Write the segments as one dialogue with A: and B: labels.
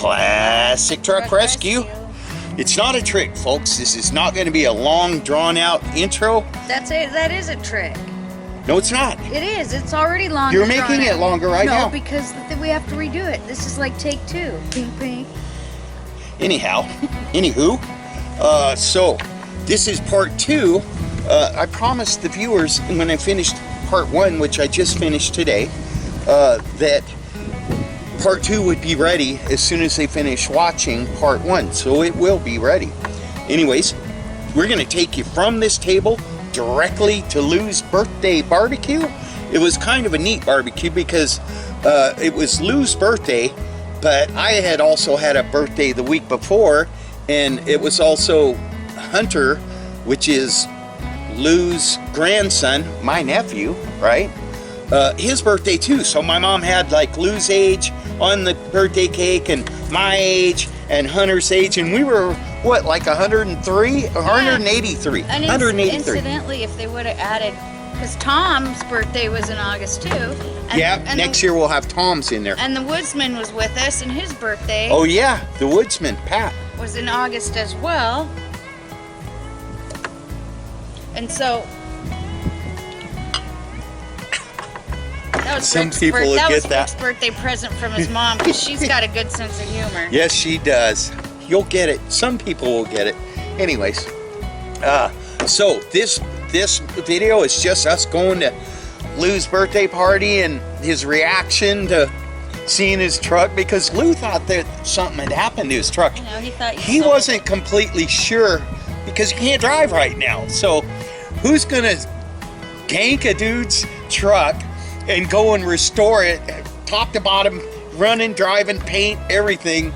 A: Classic Truck Rescue. It's not a trick, folks. This is not going to be a long, drawn-out intro.
B: That is a trick.
A: No, it's not.
B: It is. It's already long.
A: You're making it longer right now.
B: No, because we have to redo it. This is like take 2. Ping, ping.
A: Anyhow, anywho, so this is part 2. I promised the viewers when I finished part 1, which I just finished today, that part 2 would be ready as soon as they finish watching part 1. So it will be ready. Anyways, we're going to take you from this table directly to Lou's birthday barbecue. It was kind of a neat barbecue because it was Lou's birthday, but I had also had a birthday the week before, and it was also Hunter, which is Lou's grandson, my nephew, right? His birthday too. So my mom had like Lou's age on the birthday cake and my age and Hunter's age, and we were what, like 103 or 183?
B: And
A: 183.
B: Incidentally, if they would have added, because Tom's birthday was in August too. And
A: next year we'll have Tom's in there.
B: And the Woodsman was with us, and his birthday.
A: Oh yeah, the Woodsman, Pat,
B: was in August as well. And so that was
A: some people will get that.
B: Rick's birthday present from his mom, because she's got a good sense of humor.
A: Yes, she does. You'll get it. Some people will get it. Anyways, so this video is just us going to Lou's birthday party and his reaction to seeing his truck, because Lou thought that something had happened to his truck.
B: You know, he thought
A: he wasn't completely sure because he can't drive right now. So who's gonna gank a dude's truck and go and restore it top to bottom, running, driving, paint, everything,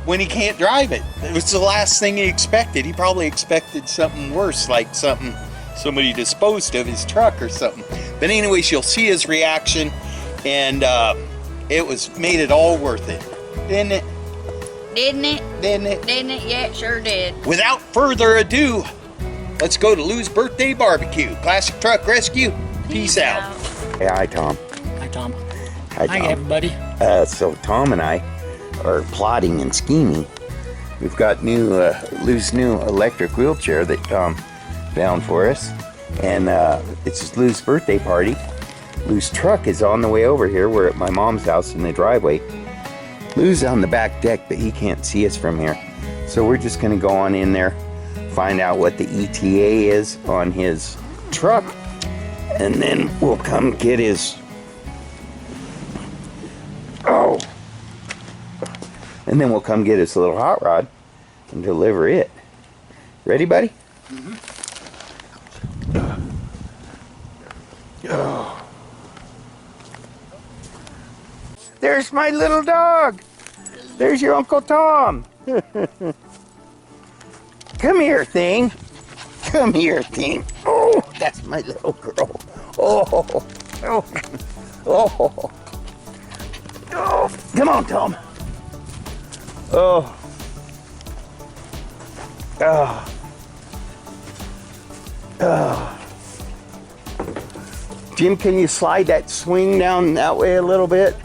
A: when he can't drive it? It was the last thing he expected. He probably expected something worse, like somebody disposed of his truck or something. But anyways, you'll see his reaction, and it made it all worth it, didn't it?
B: Didn't it?
A: Didn't it?
B: Didn't it? Yeah, it sure did.
A: Without further ado, let's go to Lou's birthday barbecue. Classic Truck Rescue. Peace out. Hey, hi, Tom.
C: Hi, Tom.
A: Hi, Tom.
C: Hi, everybody.
A: So Tom and I are plotting and scheming. We've got Lou's new electric wheelchair that Tom found for us, and it's Lou's birthday party. Lou's truck is on the way over here. We're at my mom's house in the driveway. Lou's on the back deck, but he can't see us from here. So we're just gonna go on in there, find out what the ETA is on his truck, and then we'll come get his, and then we'll come get his little hot rod and deliver it. Ready, buddy? Mm-hmm. Oh. There's my little dog. There's your Uncle Tom. Come here, thing. Come here, thing. Oh, that's my little girl. Oh, oh, oh, oh. Come on, Tom. Oh. Oh. Oh. Jim, can you slide that swing down that way a little bit?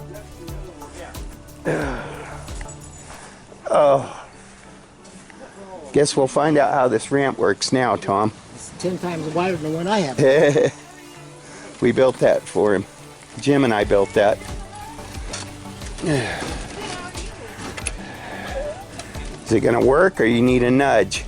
A: Oh. Guess we'll find out how this ramp works now, Tom.
C: It's 10 times wider than the one I have.
A: We built that for him. Jim and I built that. Is it gonna work, or you need a nudge?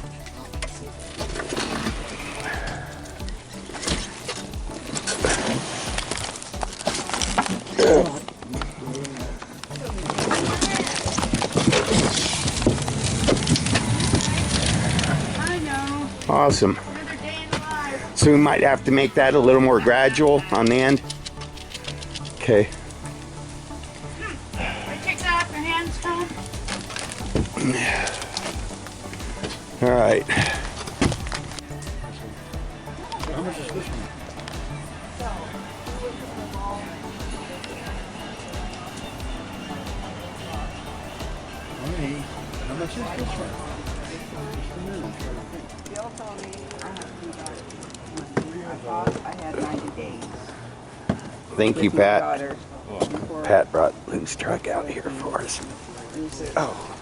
A: Awesome. So we might have to make that a little more gradual on the end. Okay.
B: Take that off your hands, Tom.
A: All right.
C: How much is this one? Hey, how much is this one?
D: Bill told me I had 90 days.
A: Thank you,
D: with my
A: Pat.
D: daughter.
A: Pat brought Lou's truck out here for us. Oh.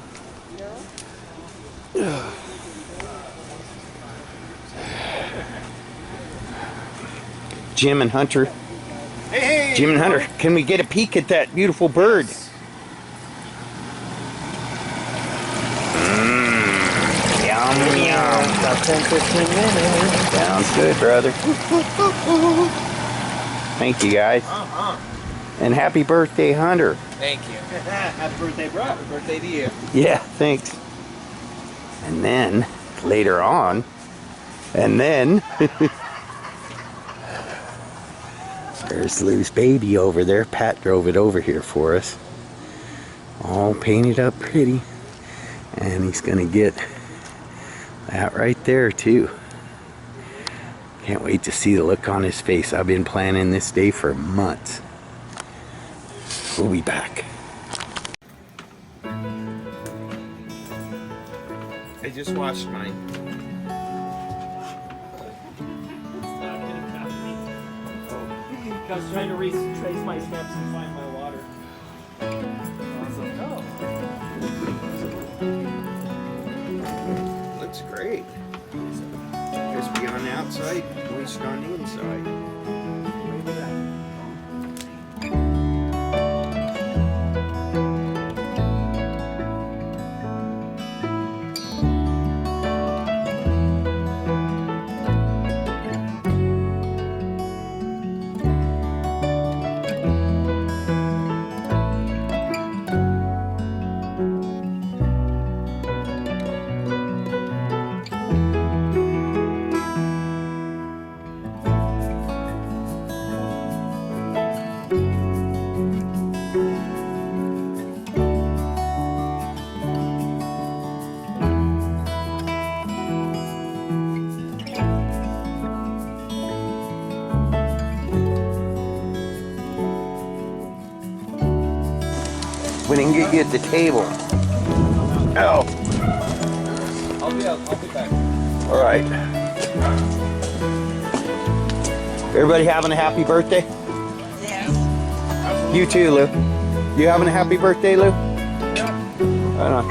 A: Jim and Hunter.
E: Hey!
A: Jim and Hunter, can we get a peek at that beautiful bird? Yum, yum.
C: About 10-15 minutes.
A: Sounds good, brother. Thank you, guys. And happy birthday, Hunter.
E: Thank you. Happy birthday, bro. Happy birthday to you.
A: Yeah, thanks. And then, later on, and then, there's Lou's baby over there. Pat drove it over here for us. All painted up pretty. And he's gonna get that right there too. Can't wait to see the look on his face. I've been planning this day for months. We'll be back. I just washed mine.
F: I was trying to retrace my steps and find my water.
A: Looks great. Crispy on the outside, moist on the inside. We didn't get you at the table. Oh.
E: I'll be back.
A: All right. Everybody having a happy birthday?
D: Yes.
A: You too, Lou. You having a happy birthday, Lou? Yeah. Right on.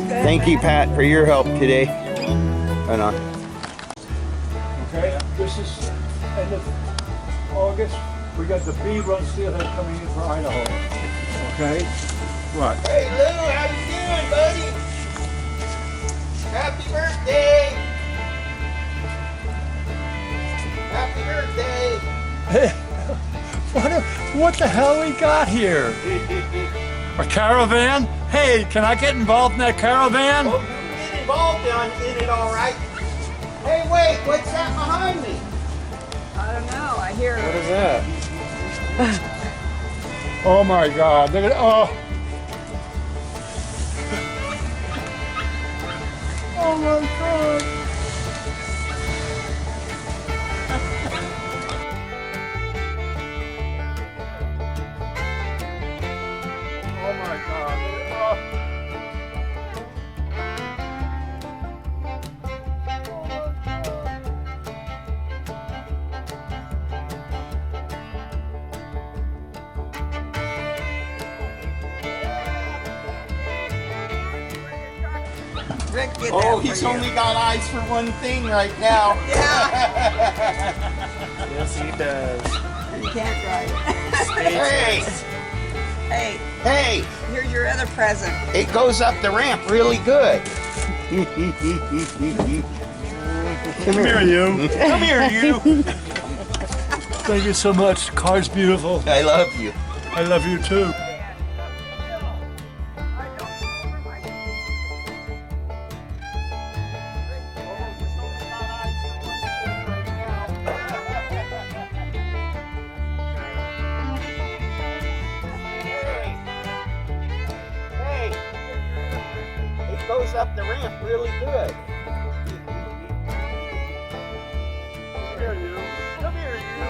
A: Thank you, Pat, for your help today. Right on.
F: Okay, this is end of August. We got the B run steelhead coming in for Idaho. Okay? What?
A: Hey, Lou, how you doing, buddy? Happy birthday! Happy birthday!
F: What the hell we got here? A caravan? Hey, can I get involved in that caravan?
A: Oh, you can get involved in it, all right. Hey, wait, what's that behind me?
D: I don't know. I hear.
F: What is that? Oh my God! Look at oh! Oh my God! Oh my God! Oh.
D: Rick did
A: Oh,
D: that
A: he's
D: for you.
A: only got eyes for one thing right now.
D: Yeah.
F: Yes, he does.
D: You can't drive.
A: Hey,
D: Hey,
A: hey,
D: here's your other present.
A: it goes up the ramp really good.
F: Come here, you.
A: Come here, you.
F: Thank you so much. The car's beautiful.
A: I love you.
F: I love you too.
A: Hey, it goes up the ramp really good.
F: Come here, you. Come here, you.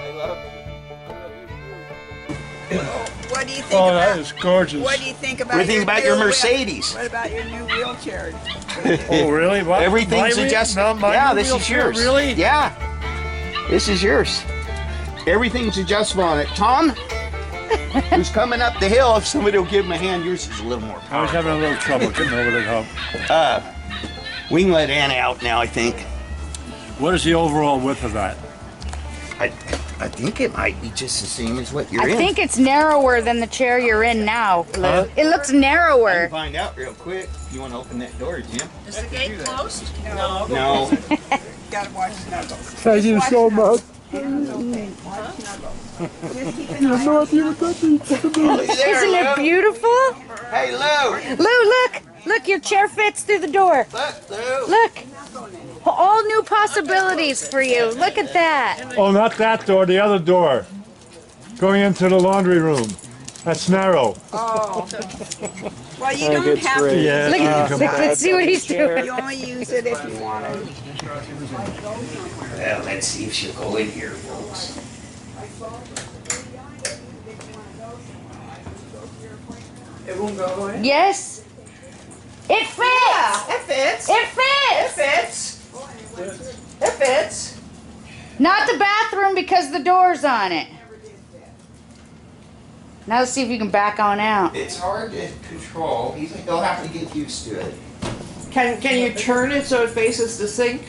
A: I love you.
D: What do you think
F: Oh,
D: about?
F: that is gorgeous.
D: What do you think about?
A: What do you think about your
D: new wheel-
A: Mercedes?
D: What about your new wheelchair?
F: Oh, really? What?
A: Everything's
F: My wheel-
A: adjusted.
F: No, my
A: Yeah,
F: new
A: this is
F: wheelchair,
A: yours.
F: Really?
A: Yeah. This is yours. Everything's adjustable on it. Tom? who's coming up the hill. If somebody will give him a hand, yours is a little more
F: I was
A: powerful.
F: having a little trouble getting over the hump.
A: We can let Anna out now, I think.
F: What is the overall width of that?
A: I think it might be just the same as what you're
B: I
A: in.
B: think it's narrower than the chair you're in now, Lou.
F: Huh?
B: It looks
A: I can
B: narrower.
A: find out real quick. You want to open that door, Jim?
D: Is the gate closed?
A: No.
D: Gotta watch Snuggles.
F: Thank you so much.
D: Okay, watch Snuggles. Just keep an eye
F: No
D: on
F: idea what that means.
B: Isn't it beautiful?
A: Hey, Lou.
B: Lou, look! Look, your chair fits through the door.
A: Look, Lou.
B: Look! All new possibilities for you. Look at that.
F: Oh, not that door, the other door. Going into the laundry room. That's narrow.
D: Oh. Well, you don't have to.
F: Yeah.
B: Look, let's see what he's doing.
D: You only use it if you want to.
A: Well, let's see if she'll go in here, folks.
D: It won't go in?
B: Yes? It fits!
D: It fits.
B: It fits!
D: fits. It fits.
B: Not the bathroom because the door's on it. Now let's see if you can back on out.
A: It's hard to control. He'll have to get used to it.
G: Can you turn it so it faces the sink?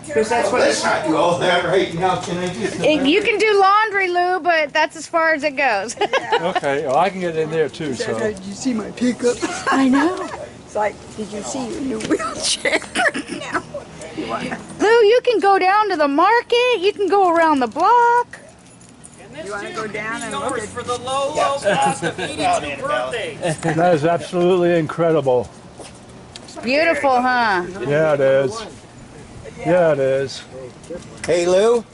G: Because that's what
A: Let's not do all that right now. Can I just?
B: You can do laundry, Lou, but that's as far as it goes.
F: Okay, well, I can get in there too, so.
D: Did you see my pickup?
B: I know.
D: It's like, did you see your new wheelchair? Now, you wanna
B: Lou, you can go down to the market. You can go around the block.
D: go down and look at?
E: For the low cost of 82 birthdays.
F: That is absolutely incredible.
B: Beautiful, huh?
F: Yeah, it is. Yeah, it is.
A: Hey, Lou.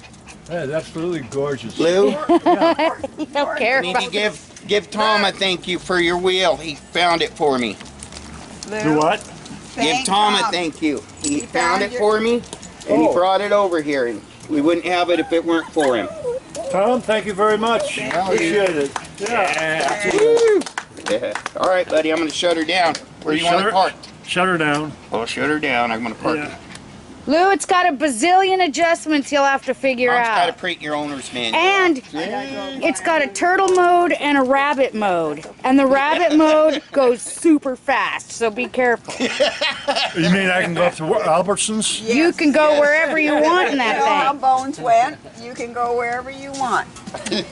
F: That is absolutely gorgeous.
A: Lou.
B: You don't care
A: Need
B: about
A: to give Tom a thank you for your wheel. He found it for me.
F: Do what?
A: Give Tom a thank you. He found it for me, and he
F: Oh.
A: brought it over here. And we wouldn't have it if it weren't for him.
F: Tom, thank you very much. Appreciate it. Yeah.
A: Yeah. All right, buddy. I'm going to shut her down. Where do you want
F: Shut
A: it
F: her-
A: parked?
F: Shut her down.
A: I'll shut her down. I'm going to park
F: Yeah.
A: it.
B: Lou, it's got a bazillion adjustments you'll have to figure
A: Mom's got to
B: out.
A: print your owner's manual.
B: And it's got a turtle mode and a rabbit mode. And the rabbit mode goes super fast, so be careful.
F: You mean I can go up to Albertsons?
B: You can go wherever you want in
D: You know how
B: that thing.
D: Bones went? You can go wherever you want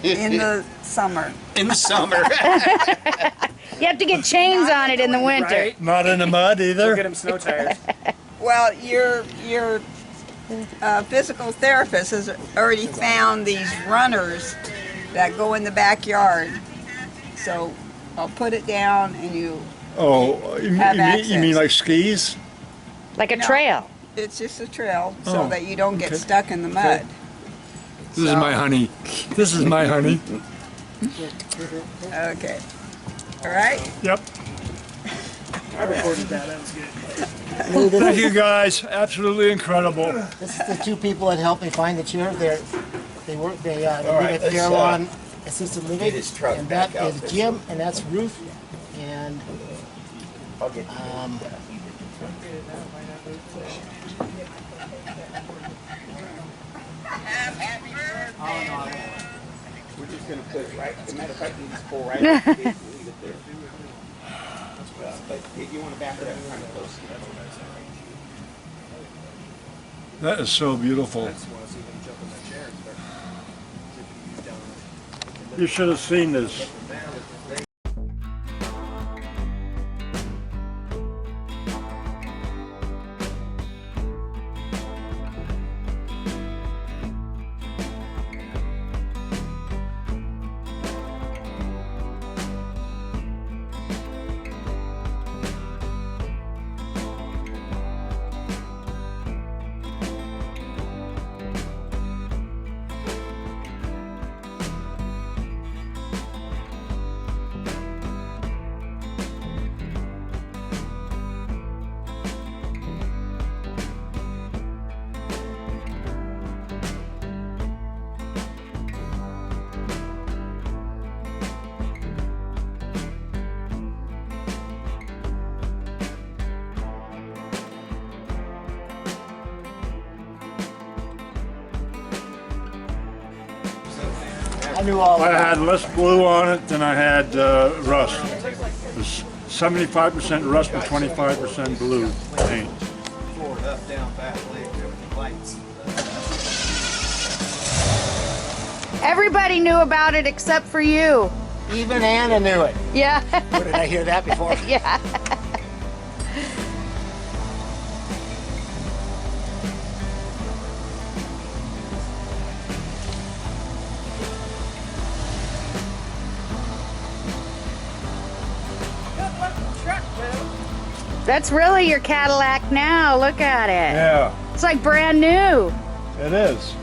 D: in the summer.
A: in the summer.
B: You have to get chains on it in the winter.
F: Not in the mud either.
E: Get him snow tires.
D: Well, your physical therapist has already found these runners that go in the backyard. So I'll put it down and
F: Oh, you
D: Have
F: mean
D: access.
F: like skis?
B: Like a
D: No.
B: trail.
D: it's just a trail so
F: Oh,
D: that you don't get
F: okay.
D: stuck in the mud.
F: This is my honey. This is my honey.
D: Okay. All right.
F: Yep.
E: I recorded that. That was good.
F: Thank you guys. Absolutely incredible.
C: This is the two people that helped me find the chair. They live
A: right,
C: at
A: let's,
C: Fairlawn Assisted Living.
A: get his truck
C: and
A: back
C: that
A: out
C: is
A: there.
C: Jim, and that's Ruth, and
A: I'll get We're just going to put it right. As a matter of fact, you just pull right out. Leave it there. But if you want to back it up kind of close.
F: That is so beautiful. You should have seen this.
C: I knew all
F: I
C: about
F: had less blue on it than I had rust. It was 75% rust and 25% blue paint.
H: Ford up, down, back, leg, lights.
B: Everybody knew about it except for you.
C: it. Even Anna knew it.
B: Yeah.
C: Where did I hear that before?
B: Yeah. That's really your Cadillac now. Look at it.
F: Yeah,
B: It's like brand new.
F: it is.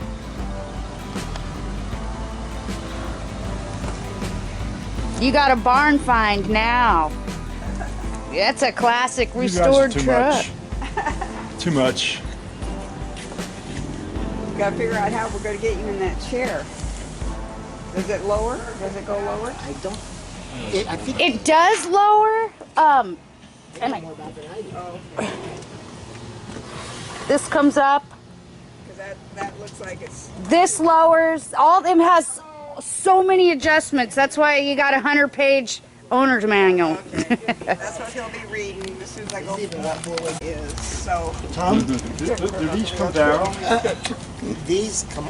B: You got a barn find now. That's a classic
F: You guys are
B: restored
F: too
B: truck.
F: much. Too much.
D: We gotta figure out how we're gonna get you in that chair. Does it lower? Does it go lower?
C: I don't. I think
B: It does lower. And
C: more about than I do.
B: this comes up.
D: Because that looks like it's,
B: This lowers. All of them has so many adjustments. That's why you got a 100-page owner's manual.
D: that's what he'll be reading as soon as I go
C: Even got four-way.
D: is, so.
C: Tom,
F: Do these come down?
C: these come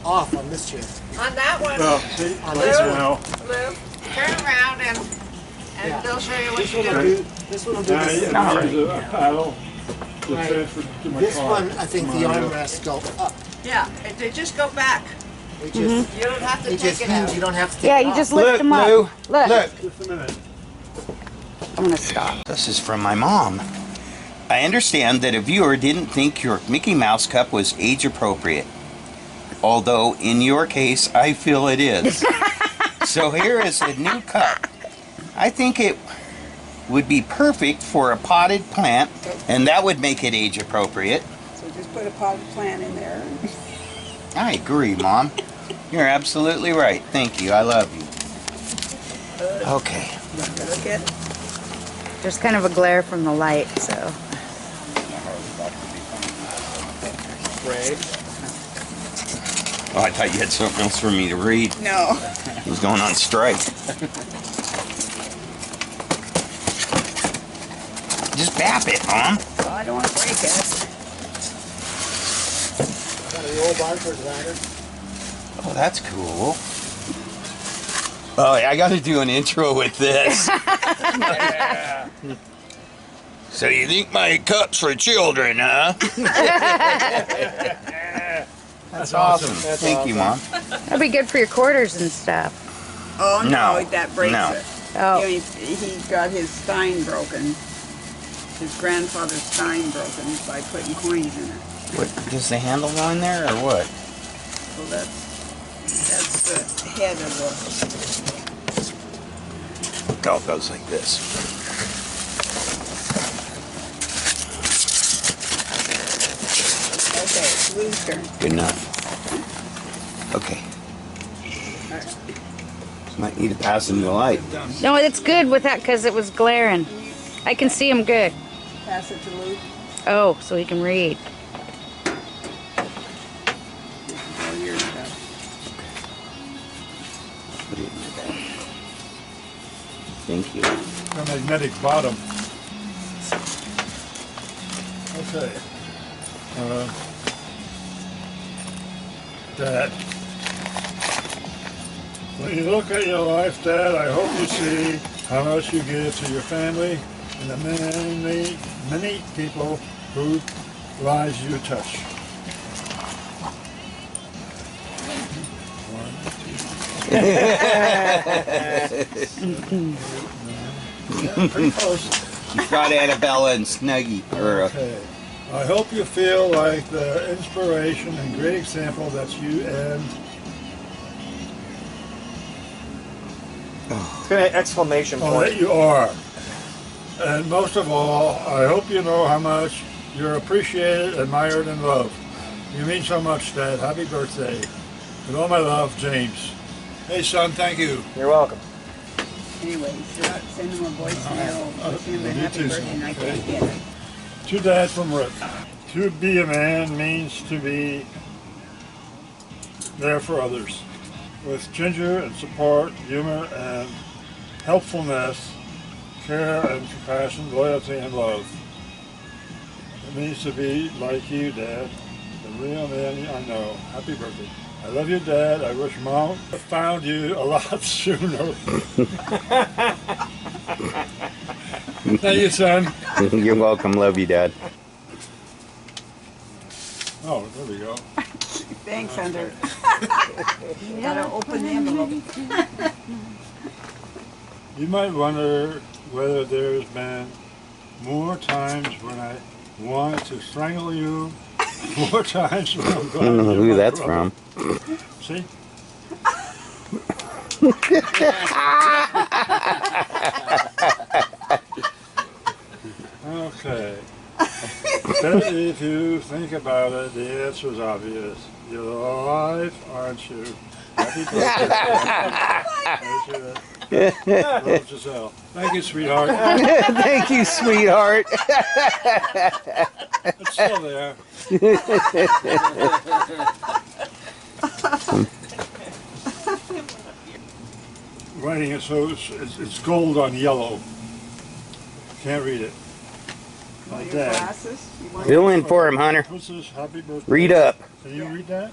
C: off on this chair.
G: On that one,
F: Well, see,
C: On
F: right
C: this one.
F: now,
G: Lou, turn around and
C: Yeah.
G: they'll show you what
C: This
G: you
C: one will
G: do.
C: do. This one will do
F: now
C: the
F: you
C: same.
F: use a paddle to
C: Right.
F: transfer to my
C: This
F: car.
C: one, I think the armrests go up.
G: Yeah, they just go back.
C: They just,
G: You don't have to
C: they
G: take
C: just
G: it
C: hinge.
G: out.
C: You don't have to take
B: Yeah,
C: it
B: you
C: off.
B: just lift them up.
A: Lou,
B: Look.
F: Just a minute.
B: I'm gonna stop.
A: This is from my mom. I understand that a viewer didn't think your Mickey Mouse cup was age appropriate. Although in your case, I feel it is. So here is a new cup. I think it would be perfect for a potted plant, and that would make it age appropriate.
D: So just put a potted plant in there.
A: I agree, Mom. You're absolutely right. Thank you. I love you. Okay.
D: Look at,
B: There's kind of a glare from the light, so.
A: Oh, I thought you had something else for me to read.
D: no.
A: He's going on strike. Just bap it, Mom.
D: Well, I don't want to break it.
C: Got a roll bar for the ladder.
A: Oh, that's cool. Oh, I got to do an intro with this. So you think my cup's for children, huh? That's awesome. Thank you, Mom.
B: That'd be good for your quarters and stuff.
D: Oh,
A: No,
D: no, that breaks
A: no.
D: it.
B: Oh.
D: He got his stein broken. His grandfather's stein broken by putting coins in it.
A: What, does the handle go in there or what?
D: So that's the head of
A: Oh, it goes like this.
D: the, okay, it's Lou's turn.
A: Good enough. Okay. Might need to pass him the light.
B: No, it's good with that because it was glaring. I can see him good.
D: Pass it to Lou.
B: Oh, so he can read.
D: All your stuff.
A: Put it in my bag. Thank you.
F: A magnetic bottom. Okay. Dad. When you look at your life, Dad, I hope you see how much you give to your family and the many people whose lives you touch. Pretty close.
A: You got Annabella and Snuggy. Or,
F: Okay. I hope you feel like the inspiration and great example that you and
H: It's got an exclamation
F: that
H: point.
F: you are. And most of all, I hope you know how much you're appreciated, admired, and loved. You mean so much, Dad. Happy birthday. With all my love, James. Hey, son, thank you.
H: You're welcome.
D: Anyway, send him a voicemail with him a
F: you
D: happy
F: too,
D: birthday, and I
F: son.
D: can't get it.
F: To Dad from Rick. To be a man means to be there for others. with ginger and support, humor and helpfulness, care and compassion, loyalty and love. It means to be like you, Dad, the real man I know. Happy birthday. I love you, Dad. I wish Mom found you a lot sooner. Thank you, son.
A: You're welcome. Love you, Dad.
F: Oh, there we go.
D: Thanks, Hunter. Gotta open the envelope.
F: You might wonder whether there's been more times when I wanted to strangle you, more times when I'm
A: I
F: glad
A: don't know
F: you're
A: who
F: my
A: that's
F: brother.
A: from.
F: See? Okay. But if you think about it, the answer is obvious. You're alive, aren't you? Happy birthday. Love, Giselle. Thank you, sweetheart.
A: Thank you, sweetheart.
F: It's still there. Writing it so it's gold on yellow. Can't read it. My
D: Your
F: dad.
D: glasses? You want
A: Fill in for him, Hunter.
F: What's this? Happy birthday.
A: Read up.
F: Can you read that?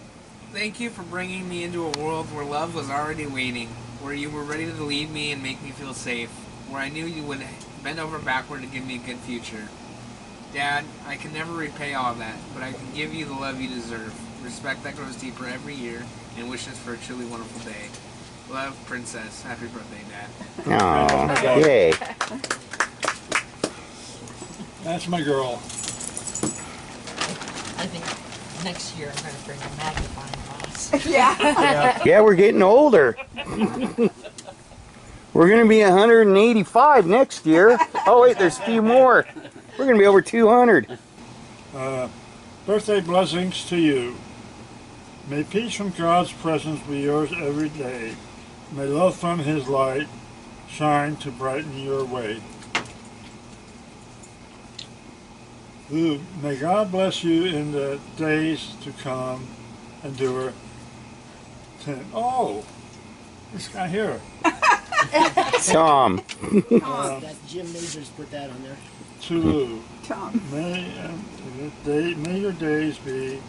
E: Thank you for bringing me into a world where love was already waiting, where you were ready to lead me and make me feel safe, where I knew you would bend over backward to give me a good future. Dad, I can never repay all of that, but I can give you the love you deserve, respect that grows deeper every year, and wishes for a truly wonderful day. Love, Princess. Happy birthday, Dad.
A: Aw, yay.
F: That's my girl.
I: I think next year I'm going to bring a magnifying glass.
D: Yeah.
A: Yeah, we're getting older. We're going to be 185 next year. Oh, wait, there's a few more. We're going to be over 200.
F: Birthday blessings to you. May peace from God's presence be yours every day. May love from His light shine to brighten your way. Ooh, may God bless you in the days to come. Endure. 10. Oh, this guy here.
A: Tom.
C: That Jim Majors put that on there.
F: To Lou.
D: Tom.
F: May your days be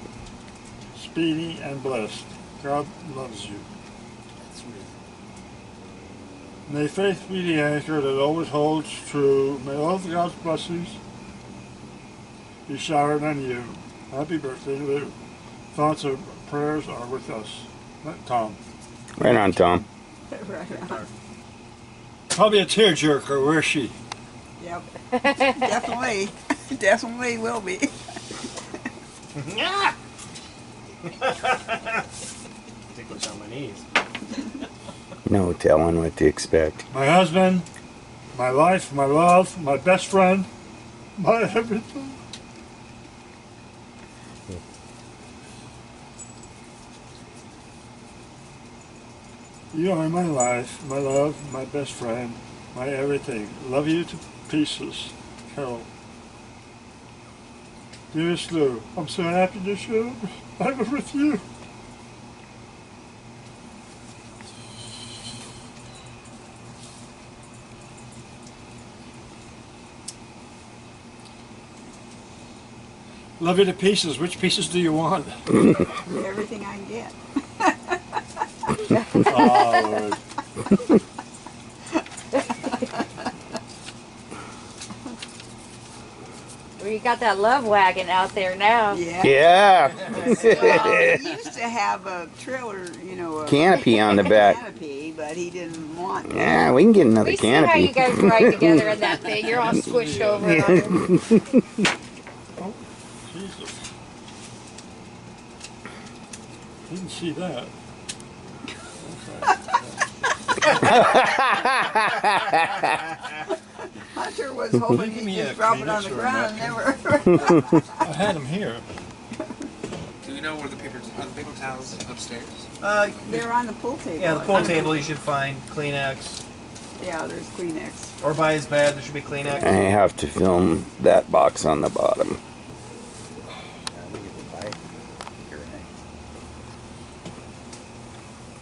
F: speedy and blessed. God loves you.
C: That's real.
F: May faith be the anchor that always holds true. May all of God's blessings be showered on you. Happy birthday, Lou. Thoughts and prayers are with us. Tom.
A: Right on, Tom.
D: Right on.
F: Probably a tearjerker, where is she?
D: Yep. Definitely. Definitely will be.
H: Ticklish on my knees.
A: No telling what to expect.
F: My husband, my life, my love, my best friend, my everything. You are my life, my love, my best friend, my everything. Love you to pieces, Carol. Dearest Lou, I'm so happy to share I'm with you. Love you to pieces. Which pieces do you want?
D: Everything I can get.
F: Oh, Lord.
B: We got that love wagon out there now.
D: Yeah.
A: Yeah.
D: Well, he used to have a trailer, you know, a
A: Canopy on the back.
D: canopy, but he didn't want that.
A: Yeah, we can get another
B: We see how you
A: canopy.
B: guys ride together in that thing. You're all squished over.
F: Oh, Jesus. Didn't see that.
D: Hunter was hoping
H: Give me
D: he'd
H: a
D: just drop it on
H: Kleenex
D: the
H: or a
D: ground and
H: napkin.
D: never.
F: I had him here.
E: Do you know where the paper towels upstairs?
D: They're on the pool table.
H: Yeah, the pool table you should find Kleenex.
D: Yeah, there's Kleenex.
H: Or by his bed there should be Kleenex.
A: I have to film that box on the bottom.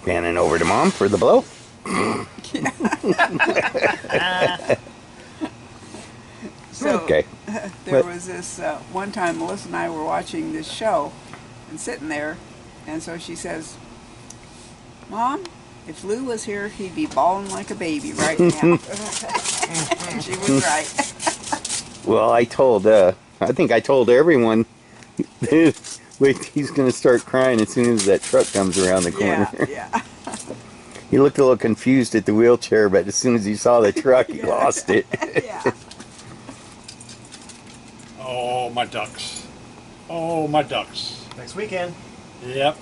A: Panning over to Mom for the blow.
D: So
A: Okay.
D: there
A: But-
D: was this one time Melissa and I were watching this show and sitting there, and so she says, "Mom, if Lou was here, he'd be bawling like a baby right now." And she was right.
A: Well, I think I told everyone wait, he's going to start crying as soon as that truck comes around the corner.
D: Yeah.
A: He looked a little confused at the wheelchair, but as soon as he saw the truck, he lost it.
D: Yeah.
F: Oh, my ducks. Oh, my ducks.
H: Next weekend.
F: Yep.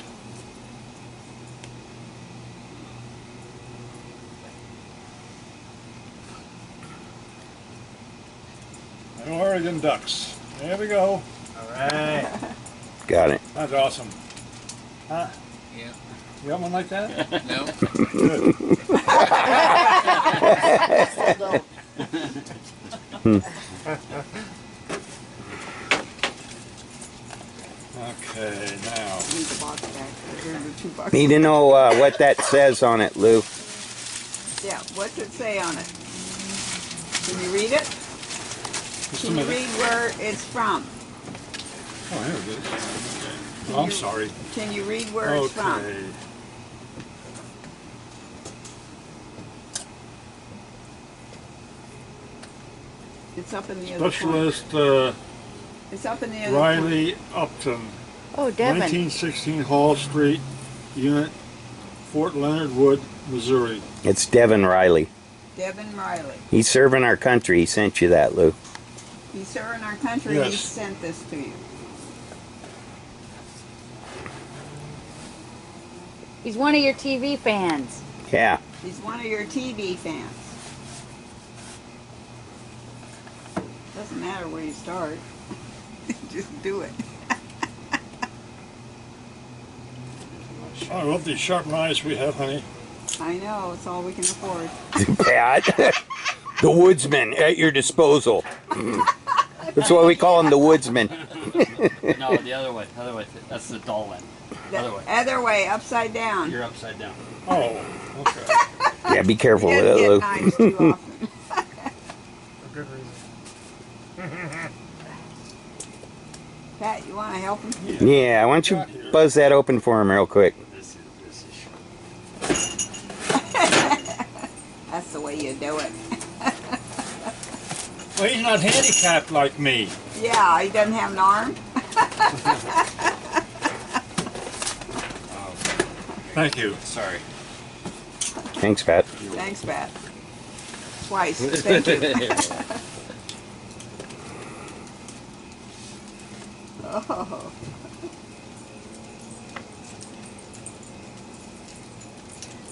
F: The Oregon Ducks. There we go.
H: All right.
A: Got it.
F: That's awesome. Huh?
E: Yeah.
F: You got one like that?
E: No.
F: Good. Okay, now.
D: Need the box back. There's the $2.
A: Need to know what that says on it, Lou.
D: Yeah, what's it say on it? Can you read it?
F: Just a
D: Can you
F: minute.
D: read where it's from?
F: Oh, here it is. Oh, I'm sorry.
D: Can you read where it's from?
F: Okay.
D: It's up in the other
F: Specialist
D: corner. It's up in the other corner.
F: Riley Upton,
B: Oh, Devin.
F: 1916 Hall Street, Unit, Fort Leonard Wood, Missouri.
A: It's Devin Riley.
D: Devin Riley.
A: He's serving our country. He sent you that, Lou.
D: He's serving our country.
F: Yes.
D: He sent this to you.
B: He's one of your TV fans.
A: Yeah.
D: He's one of your TV fans. Doesn't matter where you start. Just do it.
F: I love these sharp knives we have, honey.
D: I know, it's all we can afford.
A: Pat, the woodsman at your disposal. That's why we call him the woodsman.
J: No, the other way. Other way. That's the dull one. Other way.
D: Other way, upside down.
J: You're upside down.
F: Oh, okay.
A: Yeah, be careful
D: You
A: with
D: gotta
A: it,
D: get
A: Lou.
D: knives too often.
H: For good reason.
D: Pat, you want to help him?
A: Yeah, why don't you buzz that open for him real quick?
J: This is short.
D: That's the way you do it.
F: Well, he's not handicapped like me.
D: Yeah, he doesn't have an arm.
F: Thank you.
J: Sorry.
A: Thanks, Pat.
D: Thanks, Pat. Twice. Thank you. Oh.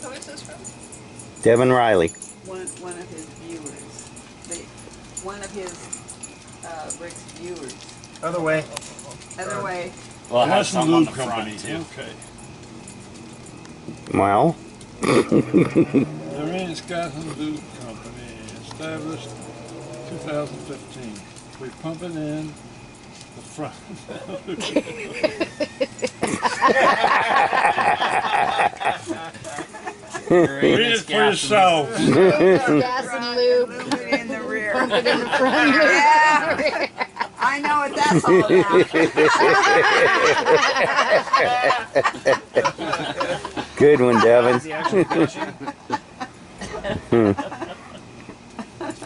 K: Who is this from?
A: Devin Riley.
D: One of his viewers. One of his Rick's viewers.
H: Other way.
D: Other way.
J: Well, it has
F: Gas and
J: some on
F: Lube
J: the
F: Company.
J: front too.
F: Okay.
A: Well,
F: Lorraine's Gas and Lube Company, established 2015. We pump it in the front. Read it for yourself.
B: Gas and lube.
D: Move it in the rear.
B: Pump it in the front.
D: Yeah. I know what that's all about.
A: good one, Devin.
H: The actual connection.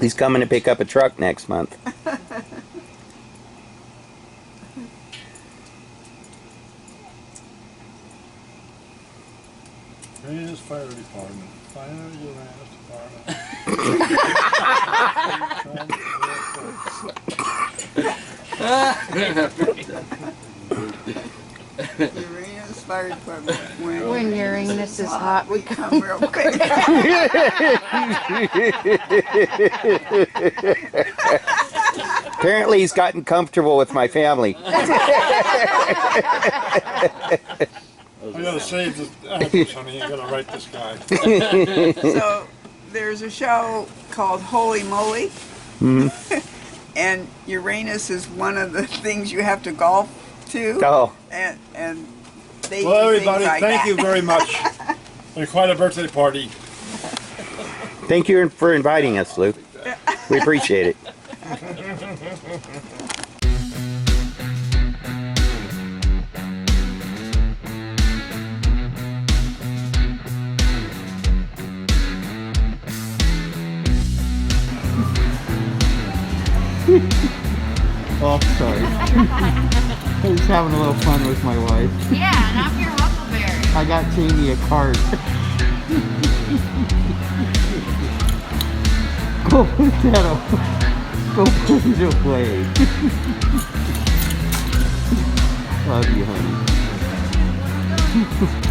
A: He's coming to pick up a truck next month.
F: Lorraine's Fire Department. Fire Lorraine's
D: Uranus Fire Department.
B: When Uranus is hot, we come.
D: Come real quick.
A: Apparently, he's gotten comfortable with my family.
F: I gotta save the address, honey. I gotta write this guy.
D: So there's a show called Holy Moly. And Uranus is one of the things you have to golf to.
A: Oh,
D: And they
F: Well,
D: do
F: everybody,
D: things like
F: thank
D: that.
F: you very much. and quite a birthday party.
A: Thank you for inviting us, Lou. We appreciate it.
L: Oh, sorry. I was having a little fun with my wife.
B: Yeah, and I'm your Huckleberry.
L: I got Jamie a card. Go put that away. Go put it away. Love you, honey.